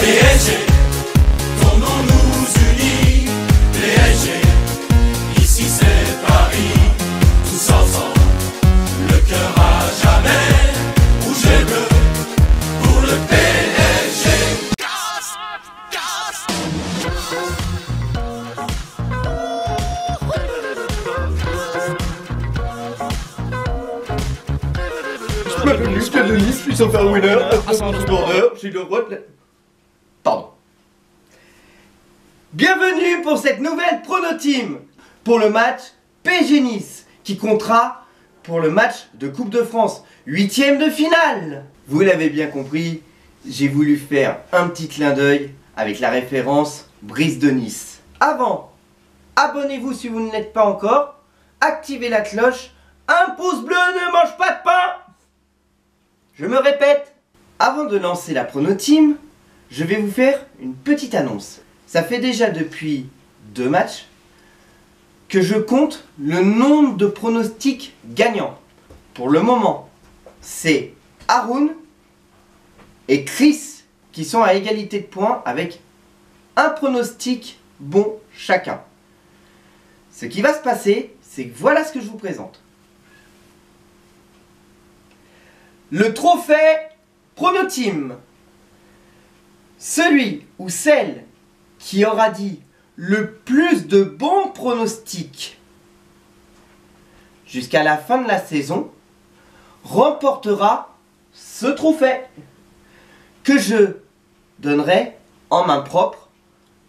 PSG, ton nom nous unit. PSG, ici c'est Paris, tous ensemble, le cœur à jamais, rouge et bleu, pour le PSG. Casse, casse. Je m'appelle Lucas de Nice, je suis un winner, je suis le roi de la... Pardon. Bienvenue pour cette nouvelle prono-team pour le match PSG Nice qui comptera pour le match de Coupe de France, 8e de finale. Vous l'avez bien compris, j'ai voulu faire un petit clin d'œil avec la référence Brise de Nice. Avant, abonnez-vous si vous ne l'êtes pas encore, activez la cloche, un pouce bleu ne mange pas de pain. Je me répète, avant de lancer la prono-team, je vais vous faire une petite annonce. Ça fait déjà depuis 2 matchs que je compte le nombre de pronostics gagnants. Pour le moment, c'est Haroun et Chris qui sont à égalité de points avec un pronostic bon chacun. Ce qui va se passer, c'est que voilà ce que je vous présente. Le trophée Prono-Team. Celui ou celle qui aura dit le plus de bons pronostics jusqu'à la fin de la saison remportera ce trophée que je donnerai en main propre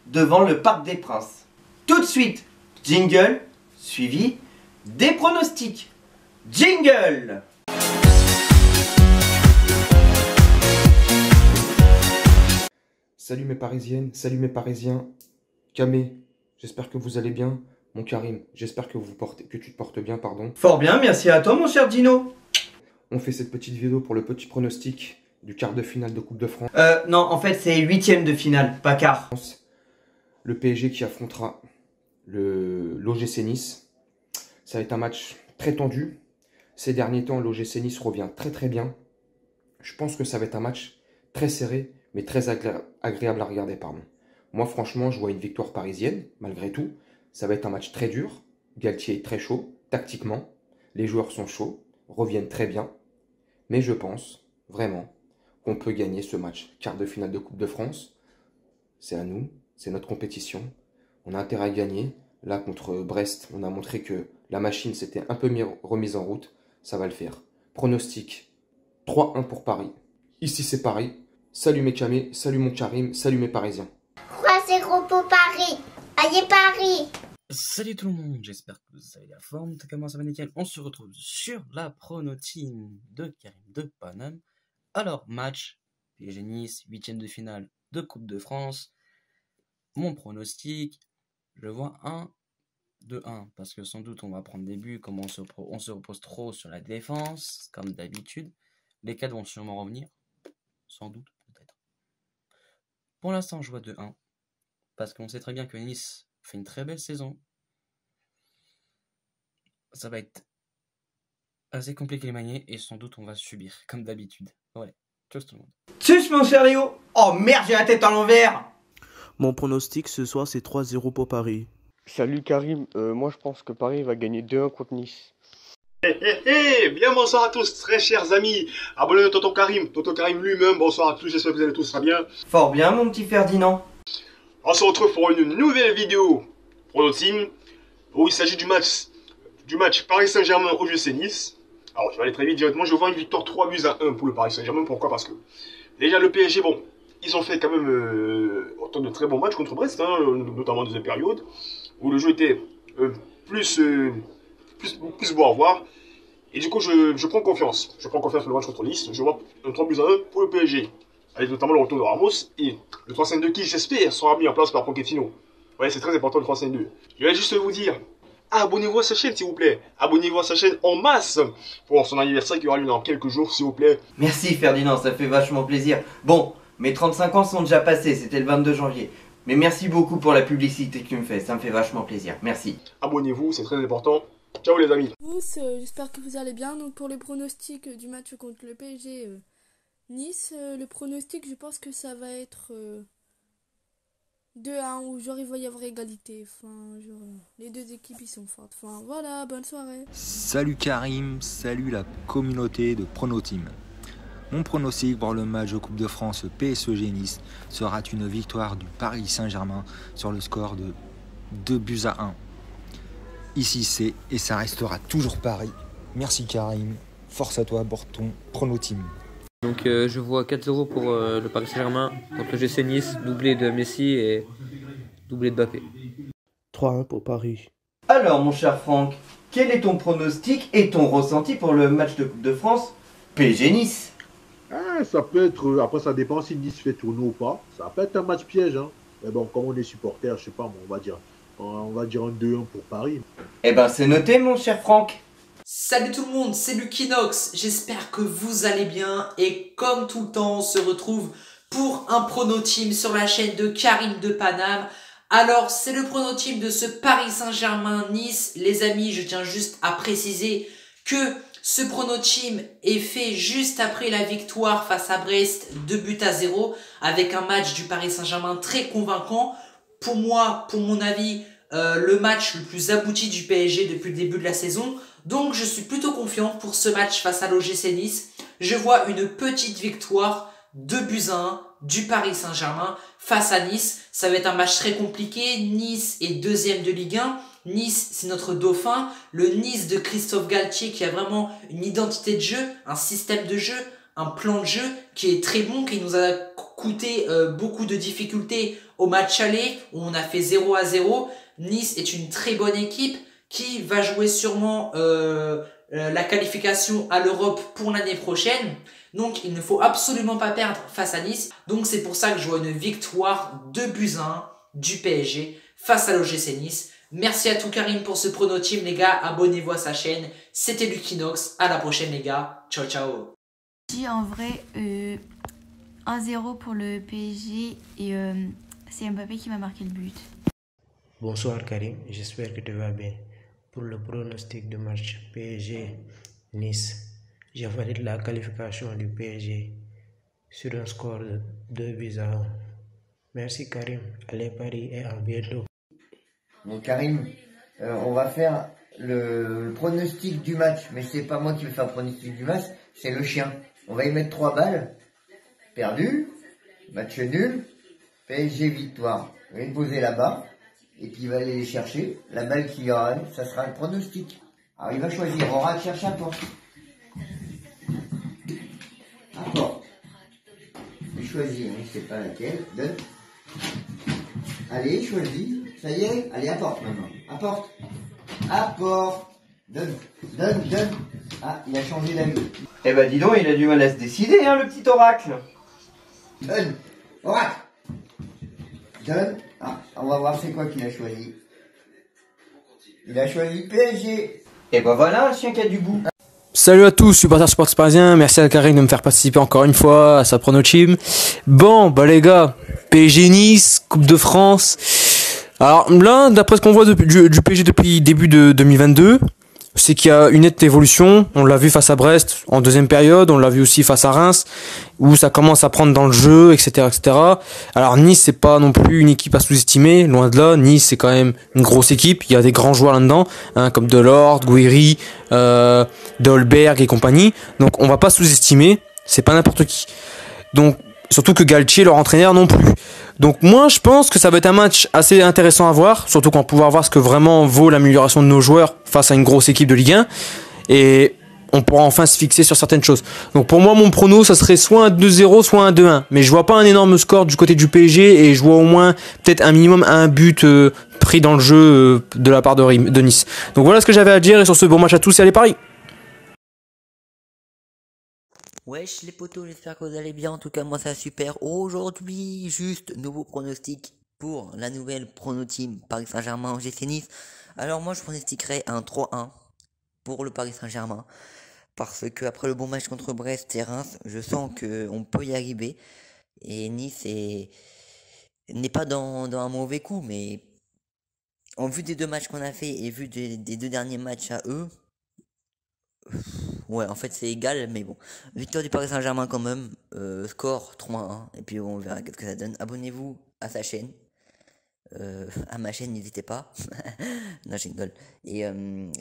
devant le Parc des Princes. Tout de suite, jingle suivi des pronostics. Jingle! Salut mes parisiennes, salut mes parisiens. Kamé, j'espère que vous allez bien. Mon Karim, j'espère que tu te portes bien, pardon. Fort bien, merci à toi mon cher Dino. On fait cette petite vidéo pour le petit pronostic du quart de finale de Coupe de France. Non, en fait c'est 8e de finale, pas quart. Le PSG qui affrontera l'OGC Nice. Ça va être un match très tendu. Ces derniers temps, l'OGC Nice revient très bien. Je pense que ça va être un match très serré, mais très agréable à regarder, pardon. Moi, franchement, je vois une victoire parisienne, malgré tout. Ça va être un match très dur. Galtier est très chaud, tactiquement. Les joueurs sont chauds, reviennent très bien. Mais je pense, vraiment, qu'on peut gagner ce match. Quart de finale de Coupe de France, c'est à nous, c'est notre compétition. On a intérêt à gagner. Là, contre Brest, on a montré que la machine s'était un peu remise en route. Ça va le faire. Pronostic, 3-1 pour Paris. Ici, c'est Paris. Salut mes camés, salut mon Karim, salut mes Parisiens. 3-0 pour Paris. Allez Paris. Salut tout le monde, j'espère que vous avez la forme, tout comment ça va nickel. On se retrouve sur la prono-team de Karim de Paname. Alors, match, PSG Nice, 8e de finale de Coupe de France. Mon pronostic, je vois 1-2-1, parce que sans doute on va prendre des buts, comme on se repose trop sur la défense, comme d'habitude. Les cadres vont sûrement revenir, sans doute, peut-être. Pour l'instant, je vois 2-1, parce qu'on sait très bien que Nice fait une très belle saison. Ça va être assez compliqué les manier, et sans doute on va subir, comme d'habitude. Ouais, tchuss tout le monde. Tchuss mon cher Léo. Oh merde, j'ai la tête à l'envers. Mon pronostic ce soir c'est 3-0 pour Paris. Salut Karim, moi je pense que Paris va gagner 2-1 contre Nice. Bien bonsoir à tous, très chers amis. Abonnez-vous à Tonton Karim lui-même. Bonsoir à tous, j'espère que vous allez tous très bien. Fort bien mon petit Ferdinand. On se retrouve pour une nouvelle vidéo pour notre team où il s'agit du match Paris Saint-Germain au OGC Nice. Alors je vais aller très vite directement, je vois une victoire 3-1 pour le Paris Saint-Germain. Pourquoi? Parce que déjà le PSG, bon, ils ont fait quand même autant de très bons matchs contre Brest, hein, notamment en deuxième période, où le jeu était plus beau à voir. Et du coup, je prends confiance. Je prends confiance pour le match contre Nice. Je vois un 3-1 pour le PSG. Avec notamment le retour de Ramos et le 3-5-2 qui, j'espère, sera mis en place par Pochettino. Ouais, c'est très important le 3-5-2. Je vais juste vous dire, abonnez-vous à sa chaîne, s'il vous plaît. Abonnez-vous à sa chaîne en masse pour son anniversaire qui aura lieu dans quelques jours, s'il vous plaît. Merci Ferdinand, ça fait vachement plaisir. Bon, mes 35 ans sont déjà passés, c'était le 22 janvier. Mais merci beaucoup pour la publicité que tu me fais, ça me fait vachement plaisir. Merci. Abonnez-vous, c'est très important. Ciao les amis. J'espère que vous allez bien. Donc pour les pronostics du match contre le PSG Nice, le pronostic, je pense que ça va être 2-1 ou genre il va y avoir égalité. Enfin, genre, les deux équipes ils sont fortes. Enfin, voilà, bonne soirée. Salut Karim, salut la communauté de Pronoteam. Mon pronostic pour le match de Coupe de France PSEG Nice sera une victoire du Paris Saint-Germain sur le score de 2-1. Ici c'est et ça restera toujours Paris. Merci Karim, force à toi pour ton Pronoteam. Donc je vois 4-0 pour le Paris Saint-Germain contre le GC Nice, doublé de Messi et doublé de Mbappé. 3-1 pour Paris. Alors mon cher Franck, quel est ton pronostic et ton ressenti pour le match de Coupe de France PSG Nice? Ah, ça peut être, après ça dépend si Nice fait tourner ou pas. Ça peut être un match piège, hein. Mais bon, comme on est supporter, je sais pas, on va dire un 2-1 pour Paris. Eh ben c'est noté mon cher Franck. Salut tout le monde, c'est Lucinox, j'espère que vous allez bien et comme tout le temps on se retrouve pour un prono-team sur la chaîne de Karim de Paname. Alors c'est le prono-team de ce Paris Saint-Germain-Nice. Les amis, je tiens juste à préciser que ce prono-team est fait juste après la victoire face à Brest 2-0 avec un match du Paris Saint-Germain très convaincant. Pour moi, pour mon avis, le match le plus abouti du PSG depuis le début de la saison. Donc je suis plutôt confiant pour ce match face à l'OGC Nice. Je vois une petite victoire 2-1 du Paris Saint-Germain face à Nice. Ça va être un match très compliqué. Nice est deuxième de Ligue 1. Nice, c'est notre dauphin. Le Nice de Christophe Galtier qui a vraiment une identité de jeu, un système de jeu, un plan de jeu qui est très bon, qui nous a coûté beaucoup de difficultés au match aller où on a fait 0-0. Nice est une très bonne équipe qui va jouer sûrement la qualification à l'Europe pour l'année prochaine. Donc il ne faut absolument pas perdre face à Nice. Donc c'est pour ça que je vois une victoire 2-1 du PSG face à l'OGC Nice. Merci à tout Karim pour ce prono team les gars. Abonnez-vous à sa chaîne. C'était Lucinox. À la prochaine les gars. Ciao ciao. En vrai 1-0 pour le PSG et c'est Mbappé qui va marquer le but. Bonsoir Karim, j'espère que tu vas bien. Pour le pronostic de match PSG-Nice, je valide la qualification du PSG sur un score de 2-1. Merci Karim, allez Paris et à bientôt. Donc Karim, on va faire le pronostic du match, mais c'est pas moi qui vais faire le pronostic du match, c'est le chien. On va y mettre 3 balles, perdu, match nul, PSG victoire. On va les poser là-bas. Et puis il va aller les chercher. La balle qu'il y aura, ça sera le pronostic. Alors il va choisir. On aura chercher à porte. À porte. Il choisit, hein, je sais pas laquelle. Donne. Allez, choisis. Ça y est. Allez, à porte maintenant. À porte. À porte. Donne. Donne, donne. Ah, il a changé d'avis. Eh ben dis donc, il a du mal à se décider, hein, le petit oracle. Donne. Oracle. Donne. Ah, on va voir c'est quoi qu'il a choisi. Il a choisi PSG. Et ben voilà un chien qui a du goût. Salut à tous, supporters parisiens, merci à Karim de me faire participer encore une fois à sa prono team. Bon, bah les gars, PSG Nice, Coupe de France. Alors là, d'après ce qu'on voit du PSG depuis début de 2022, c'est qu'il y a une nette évolution. On l'a vu face à Brest en deuxième période, on l'a vu aussi face à Reims, où ça commence à prendre dans le jeu, etc., etc. Alors Nice, c'est pas non plus une équipe à sous-estimer, loin de là. Nice, c'est quand même une grosse équipe. Il y a des grands joueurs là-dedans, hein, comme Delors, Guiri, Dolberg et compagnie. Donc on va pas sous-estimer. C'est pas n'importe qui. Donc surtout que Galtier, leur entraîneur, non plus. Donc moi je pense que ça va être un match assez intéressant à voir, surtout qu'on va pouvoir voir ce que vraiment vaut l'amélioration de nos joueurs face à une grosse équipe de Ligue 1, et on pourra enfin se fixer sur certaines choses. Donc pour moi mon prono ça serait soit un 2-0 soit un 2-1, mais je vois pas un énorme score du côté du PSG et je vois au moins peut-être un minimum un but pris dans le jeu de la part de Nice. Donc voilà ce que j'avais à dire, et sur ce, bon match à tous et allez Paris. Wesh les potos, j'espère que vous allez bien, en tout cas moi ça va super. Aujourd'hui, juste nouveau pronostic pour la nouvelle prono team Paris Saint-Germain OGC Nice. Alors moi je pronostiquerais un 3-1 pour le Paris Saint-Germain, parce que après le bon match contre Brest et Reims, je sens qu'on peut y arriver, et Nice n'est pas dans un mauvais coup, mais en vue des deux matchs qu'on a fait et vu des deux derniers matchs à eux, Ouais, en fait, c'est égal, mais bon. Victoire du Paris Saint-Germain quand même. Score 3-1. Et puis on verra ce que ça donne. Abonnez-vous à sa chaîne. À ma chaîne, n'hésitez pas. Non, je rigole. Et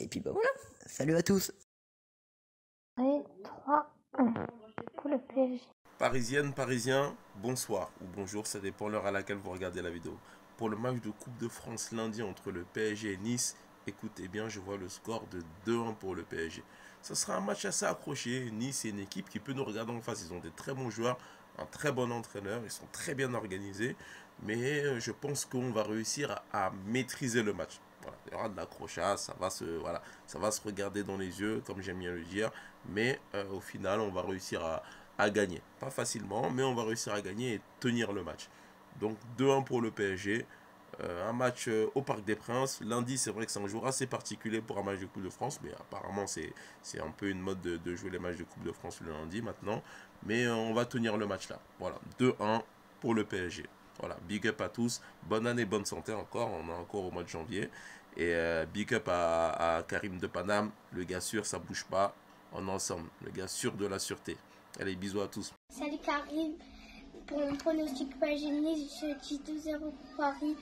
puis bah voilà. Salut à tous. Et 3-1 pour le PSG. Parisienne, Parisien, bonsoir ou bonjour, ça dépend l'heure à laquelle vous regardez la vidéo. Pour le match de Coupe de France lundi entre le PSG et Nice, écoutez bien, je vois le score de 2-1 pour le PSG. Ça sera un match assez accroché. Nice est une équipe qui peut nous regarder en face. Ils ont des très bons joueurs, un très bon entraîneur, ils sont très bien organisés. Mais je pense qu'on va réussir à maîtriser le match. Voilà, il y aura de l'accrochage, ça va se regarder dans les yeux, comme j'aime bien le dire. Mais au final, on va réussir à gagner. Pas facilement, mais on va réussir à gagner et tenir le match. Donc 2-1 pour le PSG. Un match au Parc des Princes. Lundi, c'est vrai que c'est un jour assez particulier pour un match de Coupe de France. Mais apparemment, c'est un peu une mode de jouer les matchs de Coupe de France le lundi maintenant. Mais on va tenir le match là. Voilà, 2-1 pour le PSG. Voilà, big up à tous. Bonne année, bonne santé encore. On est encore au mois de janvier. Et big up à Karim de Paname. Le gars sûr, ça bouge pas. On est ensemble. Le gars sûr de la sûreté. Allez, bisous à tous. Salut Karim. Pour mon pronostic PSG-Nice, je dis 2-0 pour Paris.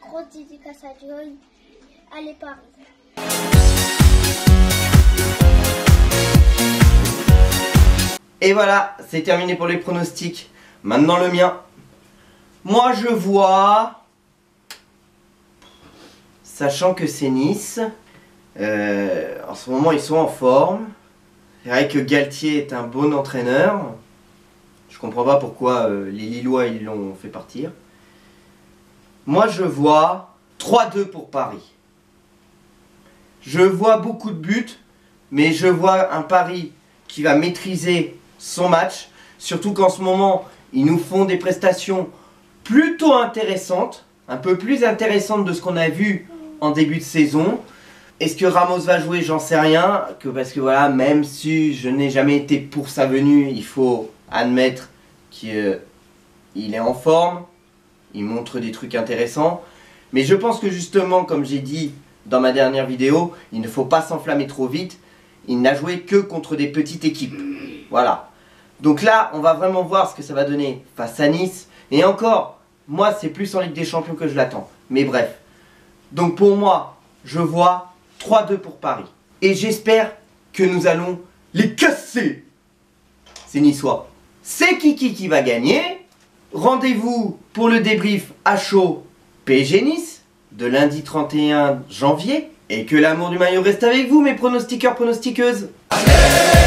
Grosse dédicace à Joy. Allez Paris. Et voilà, c'est terminé pour les pronostics. Maintenant le mien. Moi je vois, sachant que c'est Nice, en ce moment ils sont en forme. C'est vrai que Galtier est un bon entraîneur. Je comprends pas pourquoi les Lillois ils l'ont fait partir. Moi je vois 3-2 pour Paris. Je vois beaucoup de buts, mais je vois un Paris qui va maîtriser son match. Surtout qu'en ce moment, ils nous font des prestations plutôt intéressantes, un peu plus intéressantes de ce qu'on a vu en début de saison. Est-ce que Ramos va jouer? J'en sais rien, parce que voilà, même si je n'ai jamais été pour sa venue, il faut admettre qu'il est en forme, il montre des trucs intéressants. Mais je pense que justement, comme j'ai dit dans ma dernière vidéo, il ne faut pas s'enflammer trop vite. Il n'a joué que contre des petites équipes. Voilà. Donc là, on va vraiment voir ce que ça va donner face à Nice. Et encore, moi, c'est plus en Ligue des Champions que je l'attends. Mais bref. Donc pour moi, je vois 3-2 pour Paris. Et j'espère que nous allons les casser. C'est niçois. C'est qui va gagner. Rendez-vous pour le débrief à chaud PSG Nice de lundi 31 janvier. Et que l'amour du maillot reste avec vous, mes pronostiqueurs, pronostiqueuses. Allez!